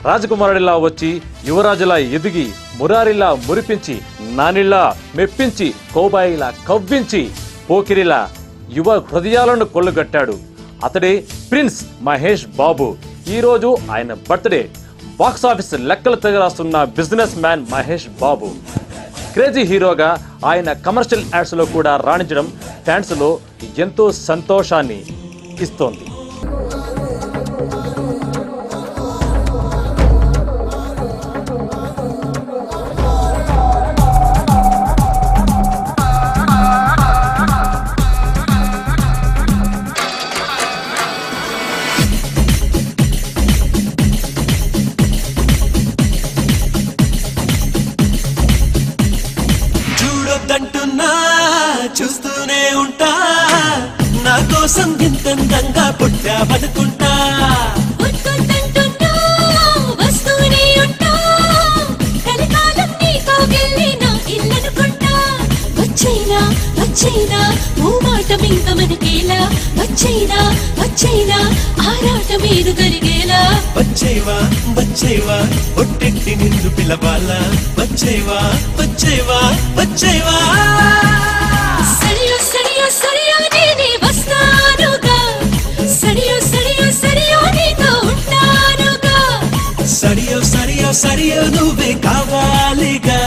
రాజకుమారుడిలా వచ్చి యువరాజులా ఎదిగి మురారిలా మురిపించి నానిలా మెప్పించి కోబాయిలా కవ్వించి పోకిరిలా యువ హృదయాలను కొల్లగట్టాడు. అతడే ప్రిన్స్ మహేష్ బాబు. ఈరోజు ఆయన బర్త్డే. బాక్సాఫీస్ లెక్కలు తెగరాస్తున్న business man Mahesh Babu crazy హీరోగా ఆయన కమర్షియల్ యాడ్స్లో కూడా రాణించడం ఫ్యాన్స్లో ఎంతో సంతోషాన్ని ఇస్తోంది. చూస్తూనే ఉంటా నా కోసం ఇంతందంగా పుట్టా బతుకుంటా వస్తూనే ఉంటా కలకాలం నీతో వెళ్ళి నా ఇల్లనుకుంటా వచ్చైనా వచ్చైనా ఓ మాట మింక మనకేలా వచ్చైనా వచ్చైనా ఆరాటం ఏదు కరిగేలా వచ్చేవా వచ్చేవా ఒట్టెట్టి నిన్ను పిలవాలా వచ్చేవా వచ్చేవా వచ్చేవా సరియో సరియో సరియో నేనే వస్తానుగా సరియో సరియో సరియో నీతో ఉంటానుగా సరియో సరియో సరియో నువ్వే కావాలిగా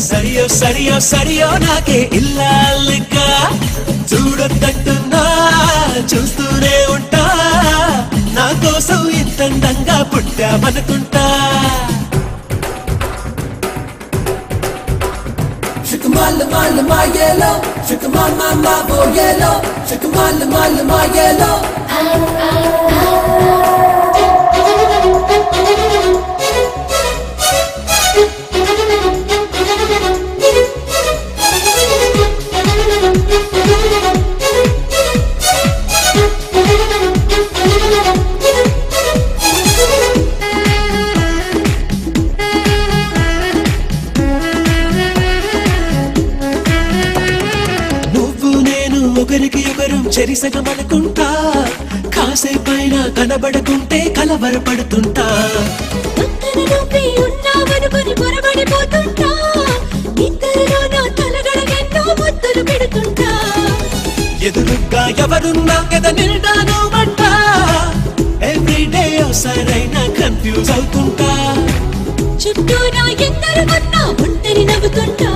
సరియో సరియో సరియో నాకే ఇల్లాలిగా చూడొద్దంటున్నా చూస్తూనే ఉంటా నా కోసం ఇంతందంగా పుట్టామనుకుంటా Mal my yellow, shake my boy yellow, shake my yellow. ఒకరికి ఒకరు చెరిసగమనుకుంటా కాసేపైనా కనబడకుంటే కలవరపడుతుంటా ఎదురుగా ఎవరున్నా కదా నిండాను అంట ఎవ్రీడే సరైన కన్ఫ్యూజ్ అవుతుంటా చుట్టూ నా ఎందరు ఉన్నా ఒంటరి నవ్వుతుంటా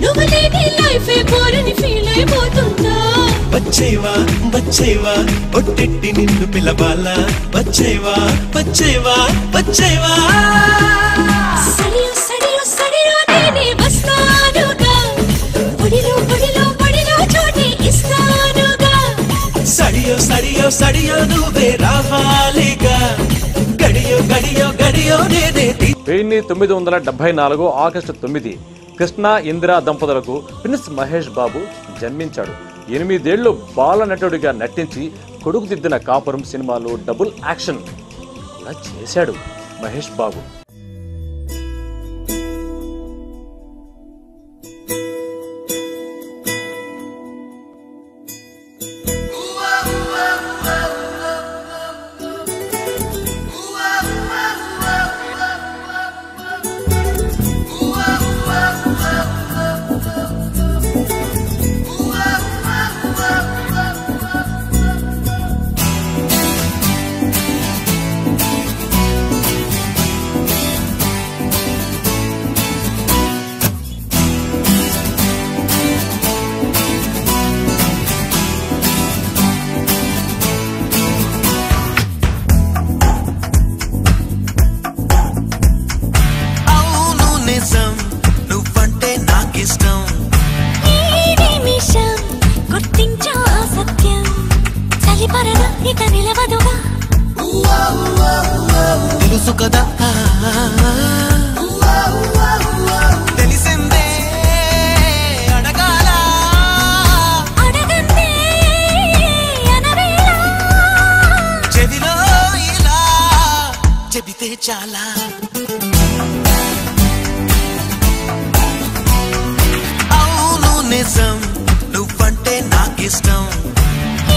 నువ్వు లేని లైఫే బోరని ఫీల్ అయిపోతుంటా వచ్చేవా వచ్చేవా ఒట్టెట్టి నిన్ను పిలవాలా వచ్చేవా వచ్చేవా వచ్చేవా సరియో సరియో సరియో నేనే వస్తానుగా పొడిలో పొడిలో పొడిలో చోటి ఇస్తానుగా సరియో సరియో సరియో నువ్వే రావాలిగా గడియో గడియో గడియో నేనే 1974 ఆగస్టు 9 కృష్ణ ఇందిరా దంపతులకు ప్రిన్స్ మహేష్ బాబు జన్మించాడు. 8 ఏళ్లు బాల నటుడిగా నటించి కొడుకుదిద్దిన కాపురం సినిమాలో డబుల్ యాక్షన్ కూడా చేశాడు మహేష్ బాబు. తెలుసు కదా తెలిసిందే అడగాల అడగందే అనవేళ చెవిలో ఇలా చెబితే చాలా అవును నిజం నువ్వంటే నాకిష్టం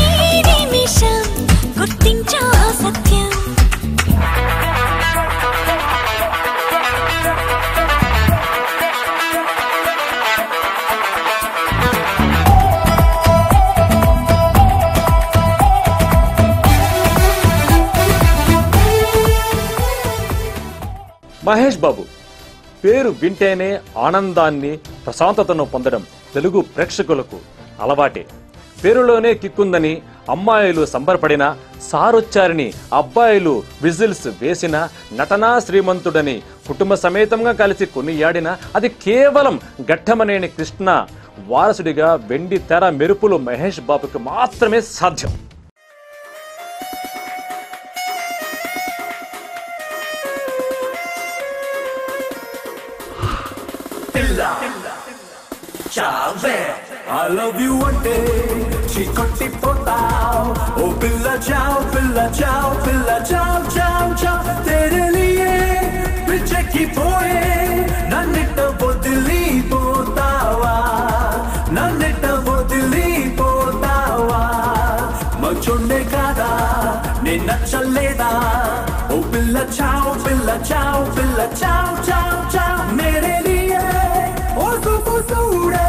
ఈ నిమిషం గుర్తించా సత్యం మహేష్ బాబు పేరు వింటేనే ఆనందాన్ని, ప్రశాంతతను పొందడం తెలుగు ప్రేక్షకులకు అలవాటే. పేరులోనే కిక్కుందని అమ్మాయిలు సంబరపడినా, సారొచ్చారని అబ్బాయిలు విజిల్స్ వేసిన, నటనా శ్రీమంతుడని కుటుంబ సమేతంగా కలిసి కొనియాడిన అది కేవలం ఘట్టమనేని కృష్ణ వారసుడిగా వెండి తెర మెరుపులు మహేష్ బాబుకి మాత్రమే సాధ్యం. I love you one day, chikotti potao. Oh pilla ciao, pilla ciao, pilla ciao, ciao, ciao. Tere liye piche ki poye, nannita bodili potawa, nannita bodili potawa. Machonne kada, ne nachaleda. Oh pilla ciao, pilla ciao, pilla ciao, ciao, ciao. Mere liye, oh sufu sude.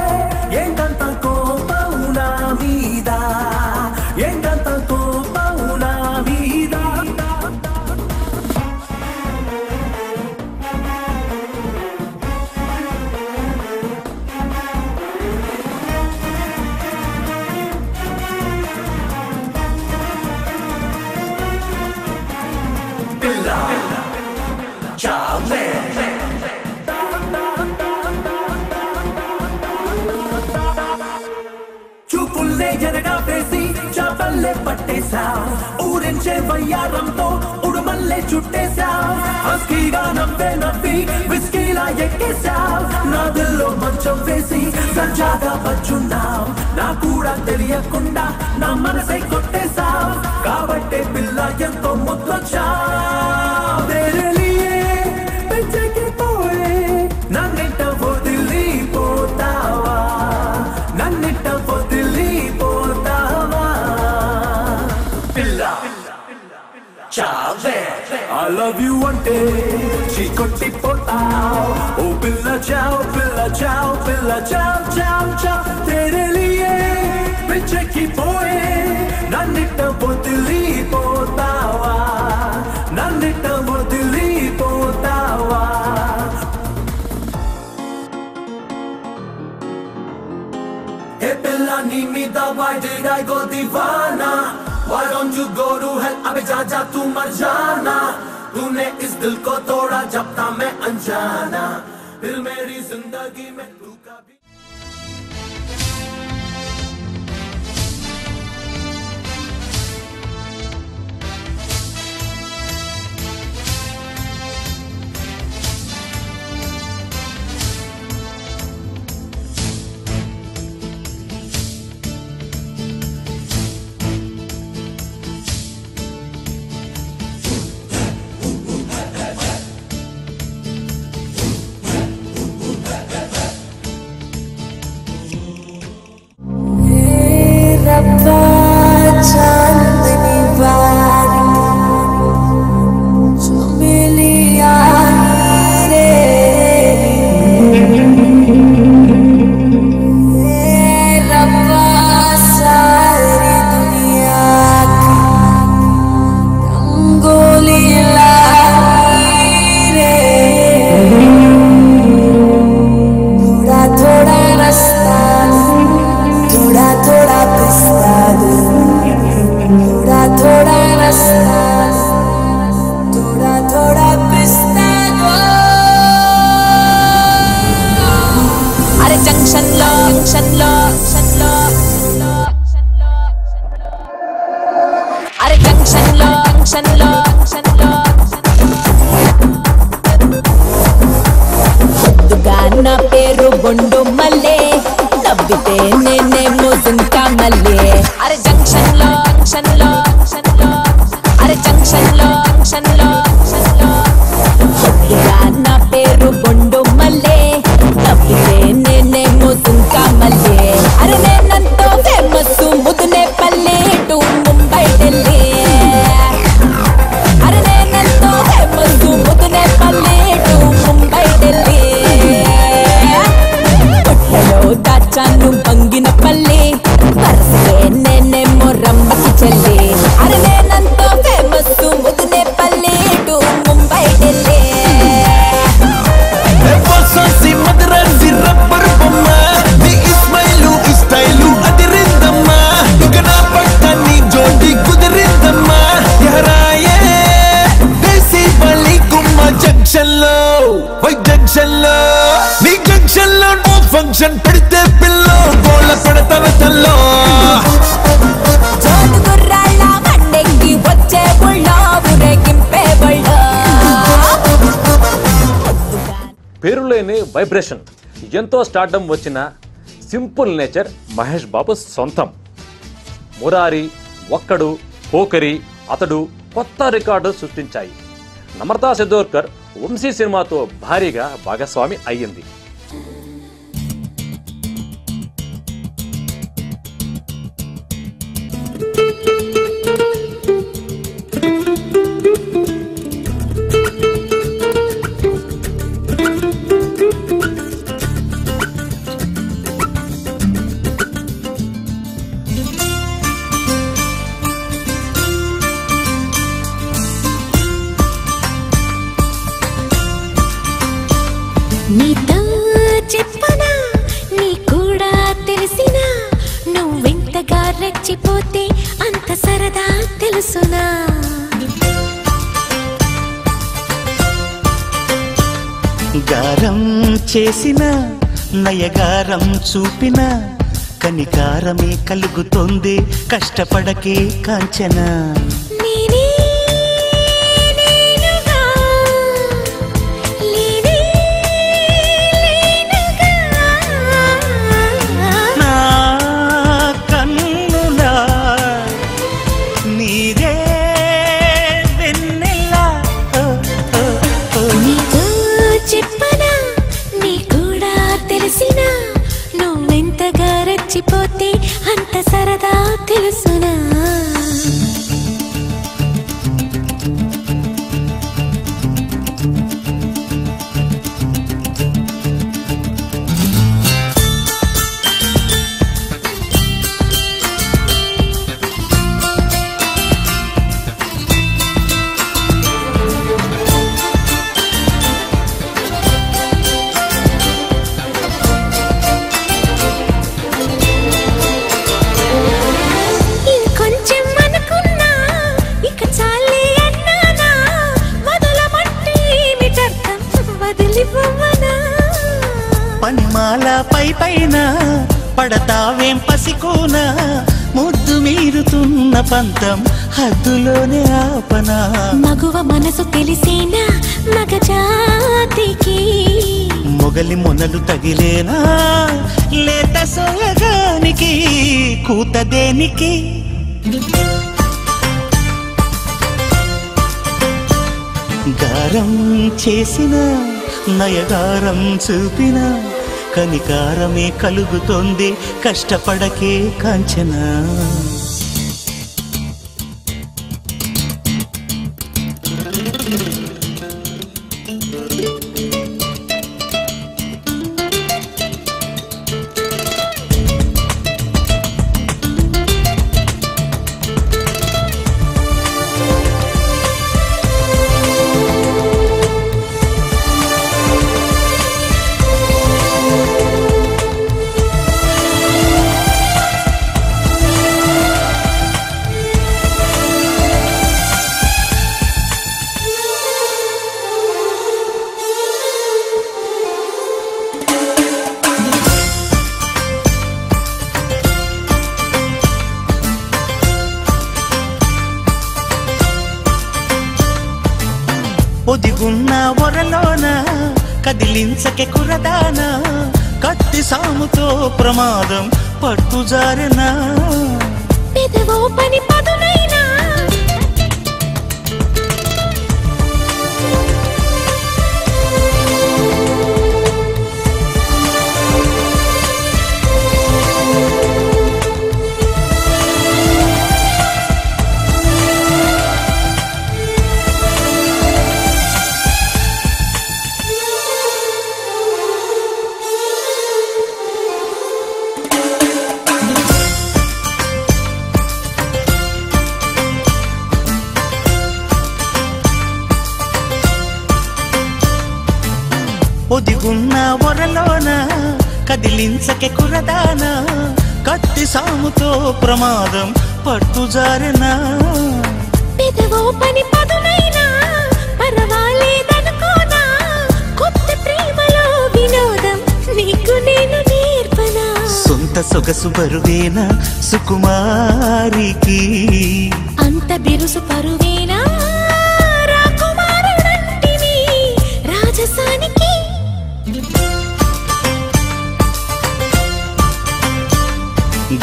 ఏంటంత కోపం నా మీద, ఏంటంత కోపం నా మీద. పిల్ల చావే చూపుల్నే ఎనగా వేసి చాపల్లే పట్టేశావు, ఊరించే వయ్యారంతో ఉడుమల్లే చుట్టేశావు. హస్కీగా నవ్వే నవ్వి విస్కీలా ఎక్కేశావు, నా దిల్లో మంచం వేసి సజ్జాగా పచ్చున్నావు. నా కూడా తెలియకుండా నా మనసై కొట్టేశావు, కాబట్టే పిల్ల ఎంతో ముద్దొచ్చావు. పెంచకి పోయే నన్నింట వదిలిపోతావా, నన్నింట వదిలిపోతావా. పిల్ల చావే I love you అంటే చీకొట్టి పోతావు. ఓ పిల్ల చావ్, పిల్ల చావ్, పిల్ల చావ్, చావ్, చావ్. తెరే లియే పిచ్చెక్కి పోయే నన్నింట వదిలిపోతావా, నన్నింట వదిలిపోతావా. Hey Bella, need me the why did I go divana? Why don't you go to hell? अबे जा जा तू मर जाना. तूने इस दिल को तोड़ा जब था मैं अनजाना. फिर मेरी जिंदगी में तू कभी నా పేరు బొండు మల్లే, నవ్వితే నేనేమో దుంకా మల్లే. అరే జంక్షన్ లో అరే జంక్షన్ లో నా పేరు బొండు మల్లే, నవ్వితే నేనేమో దుంకా మల్లే. అరే నేనంతో ఫేమస్ ముదునే పల్లె టు ముంబై ఢిల్లీ. అరే నేనంతో ఫేమస్ ముదునే పల్లె టు ముంబై ఢిల్లీ. దాచాను జంక్షన్ లో నీ జంక్షన్ లో ఓ ఫంక్షన్ పెడితే పిల్లో గోళ్ళ పెడతావ తల్లో జోడు గుర్రాళ్ళ బండెక్కి వచ్చే బుళ్ళ ఊరేగింపే బళ్ళ. పేరులేని వైబ్రేషన్, ఎంతో స్టార్డమ్ వచ్చిన సింపుల్ నేచర్ మహేష్ బాబు సొంతం. మురారి, ఒక్కడు, పోకరి, అతడు కొత్త రికార్డు సృష్టించాయి. నమ్రతా సిద్దోర్కర్ వంశీ సినిమాతో భారీగా భాగస్వామి అయ్యింది. నీతో చెప్పనా నీ కూడా తెలిసినా నువ్వెంతగా రెచ్చిపోతే అంత సరదా తెలుసునా. గారం చేసిన నయగారం చూపిన కనికారమే కలుగుతోంది కష్టపడకే కాంచనా. నువ్వెంతగా రెచ్చిపోతే అంత సరదా తెలుసునా. పనిమాల పై పైన పడతావేం పసికోనా ముద్దు మీరుతున్న పంతం హద్దులోనే ఆపనా. మగువ మనసు తెలిసేనా మగజాతికి మొగలి మొనలు తగిలేనా లేత సోయగానికి కూత దేనికి. గారం చేసిన నయగారం చూపిన కనికారమే కలుగుతోంది కష్టపడకే కాంచనా. ఒదిగున్న వరలోన కదిలించకే కురదాన కత్తి సాముతో ప్రమాదం పట్టుజారెనా. పెదవో పని పదునైనా ఒదిగున్న వరలోన కదిలించకే కురదాన కత్తి సాముతో ప్రమాదం పట్టుజారెనా. పెదవో పని పదునైనా పర్వాలేదనుకోనా కొత్త ప్రేమ సొగసు బరువేనా సుకుమారికి అంత బిరుసు పరువేనా రాకుమారుడంటివి రాజసానికి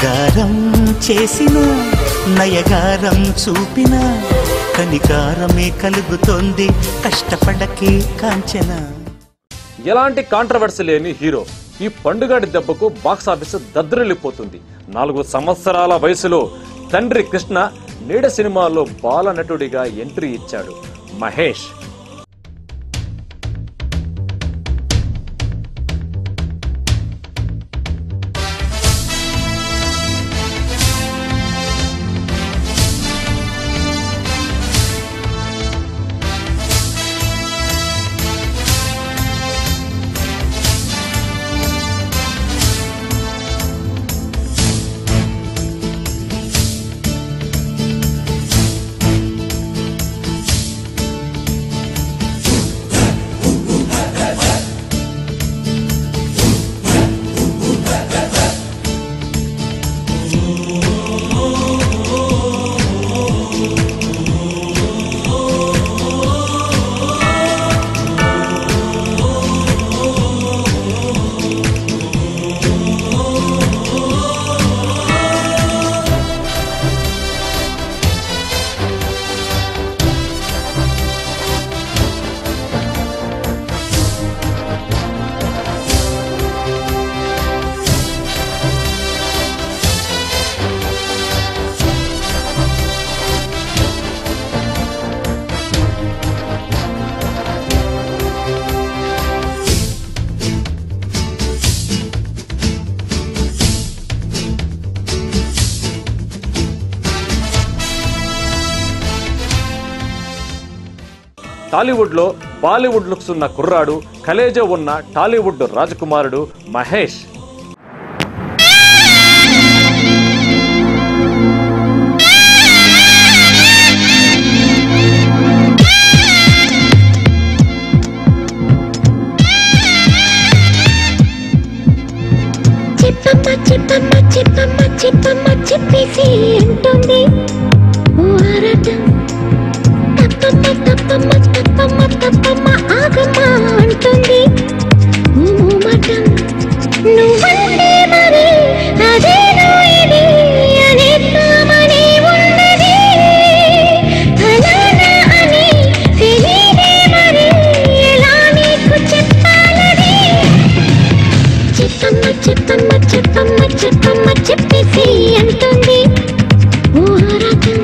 గారం చేసిన నయగారం చూపిన కనికారమే కలుగుతోంది కష్టపడకే కాంచన. ఎలాంటి కాంట్రవర్సీ లేని హీరో ఈ పండుగడి దెబ్బకు బాక్సాఫీస్ దద్దరిల్లిపోతుంది. 4 సంవత్సరాల వయసులో తండ్రి కృష్ణ నీడ సినిమాలో బాల నటుడిగా ఎంట్రీ ఇచ్చాడు మహేష్. టాలీవుడ్ లో బాలీవుడ్ లుక్స్ ఉన్న కుర్రాడు, కలేజా ఉన్న టాలీవుడ్ రాజకుమారుడు మహేష్. చెప్పేసి ఉంటుంది తప్పమ్మ ఆగమ్మ అంటుంది మటం నువ్వంటే మరి అదేనో ఇది అనేద్దామని ఉన్నది ఫలానా అని తెలియదే మరి ఎలా నీకు చెప్పాలని చెప్పమ్మ చెప్పేసి అంటుంది ఊహరకం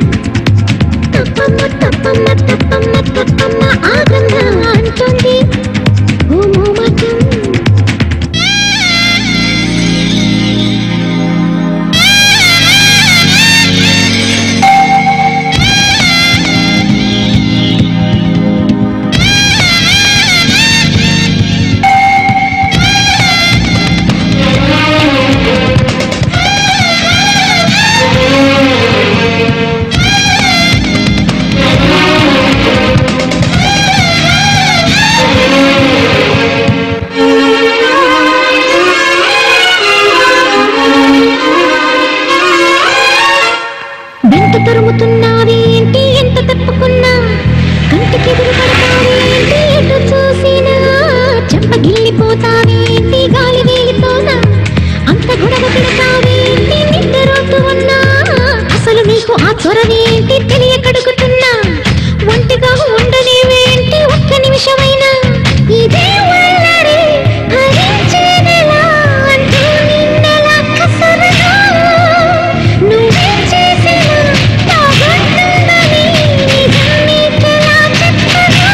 తప్పమ్మ ఆగమ్మ అంటుంది మటం. తరుముతున్నావేంటి ఎంత తప్పుకున్నా కంటికి ఎదురుపడతావేంటి ఎటు చూసినా చెంపగిల్లిపోతావేంటి గాలి వేలితోనా అంత గొడవ పెడతావేంటి నిద్రరోతు ఉన్నా అసలు నీకు ఆ చొరవేంటి తెలియకడుగుతున్నా ఒంటిగా ఉండలేవేంటి ఒక్క నిమిషమైనా ఇదే వల్లరే భరించేదెలా అంటూ నిన్నెలా కసరగా నువ్వే చేసినా బాగుంటుందని నిజం నీకెలా చెప్పను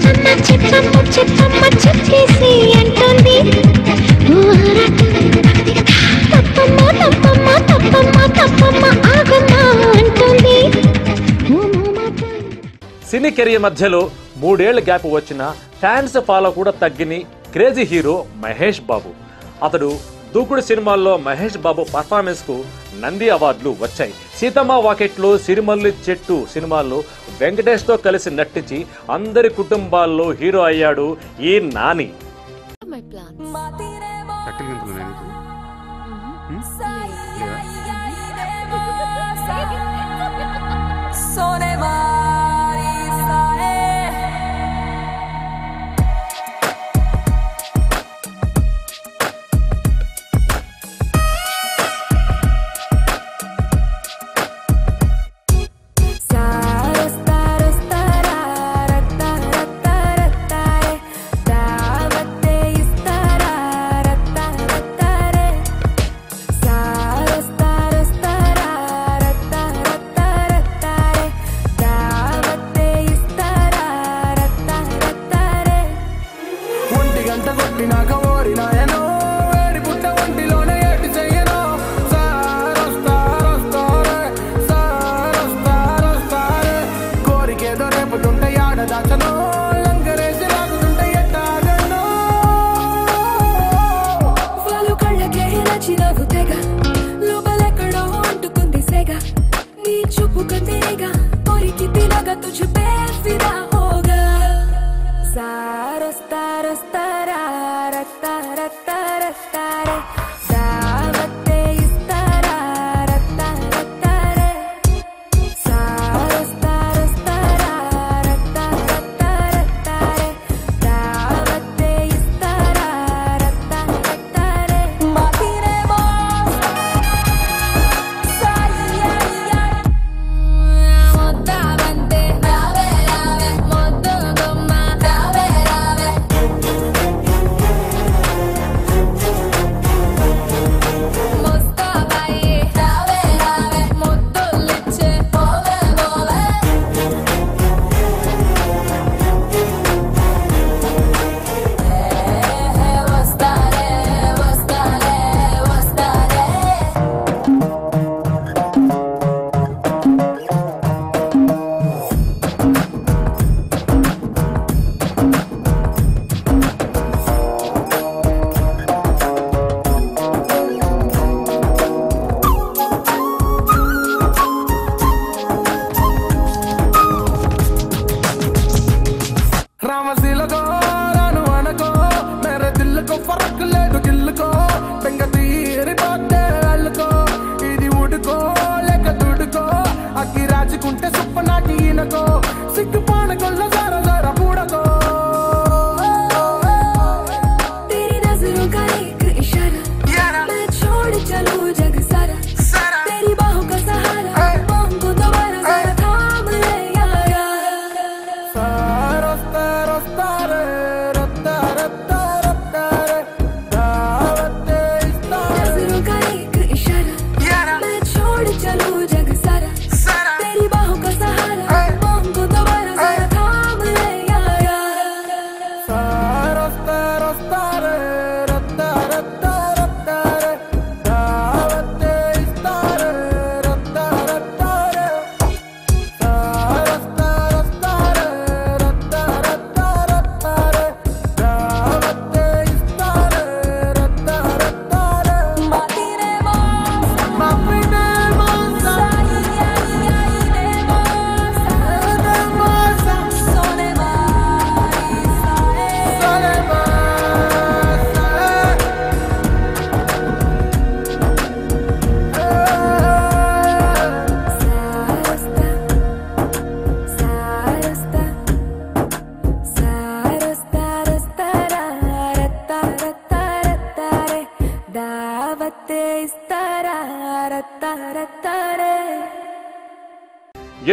చెప్పమ్మ చెప్పమ్మ చెప్పమ్మ చెప్పేసి అంటుంది ఓ ఆరాటం తప్పమ్మ తప్పమ్మ తప్పమ్మ తప్పమ్మ ఆగమ్మ అంటుంది ఓ మోమాట. సినీ కెరియర్ మధ్యలో 3 ఏళ్ల గ్యాప్ వచ్చిన ఫ్యాన్స్ ఫాలో కూడా తగ్గిని క్రేజీ హీరో మహేష్ బాబు. అతడు దూకుడు సినిమాల్లో మహేష్ బాబు పర్ఫార్మెన్స్ కు నంది అవార్డులు వచ్చాయి. సీతమ్మ వాకెట్లో, సిరిమల్లి చెట్టు సినిమాల్లో వెంకటేష్ తో కలిసి నటించి అందరి కుటుంబాల్లో హీరో అయ్యాడు ఈ నాని.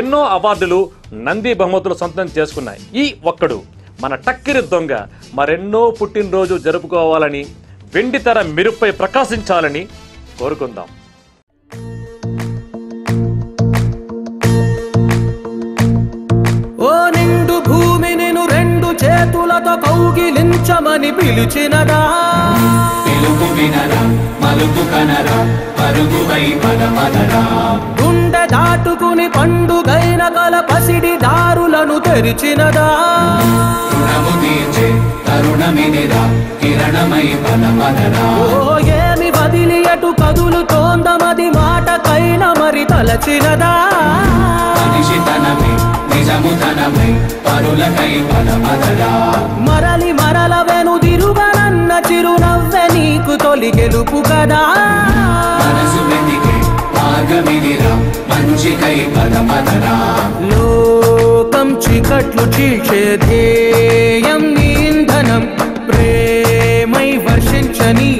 ఎన్నో అవార్డులు నంది బహుమతులు సొంతం చేసుకున్నాయి ఈ ఒక్కడు మన టక్కిరి దొంగ మరెన్నో పుట్టినరోజు జరుపుకోవాలని వెండితెర మెరుపై ప్రకాశించాలని కోరుకుందాం. ఓ నిండు భూమి నేను రెండు కౌగిలించమని పిలిచినదా పిలుపు వినరా మలుపు కనరా పరుగువై పదమదరా గుండె దాటుకుని పండుగైన కల పసిడి దారులను తెరిచినదా రుణము తీర్చే తరుణమిదిరా కిరణమై పదమదరా ఓ ఏమి వదిలి అటు కదులుతోందమది మాటకైన మరి తలచినదా మనిషితనమై నిజముతనమై పరులకై పదమదరా మరలి మరల వెనుదిరుగనన్న చిరునవ్వె నీకు తొలి గెలుపు కదా మనసు వెతికే మార్గమిదిరా మంచికై పదమదరా లోకం చీకట్లు చీల్చే ధ్యేయం నీ ఇంధనం ప్రేమై వర్షించని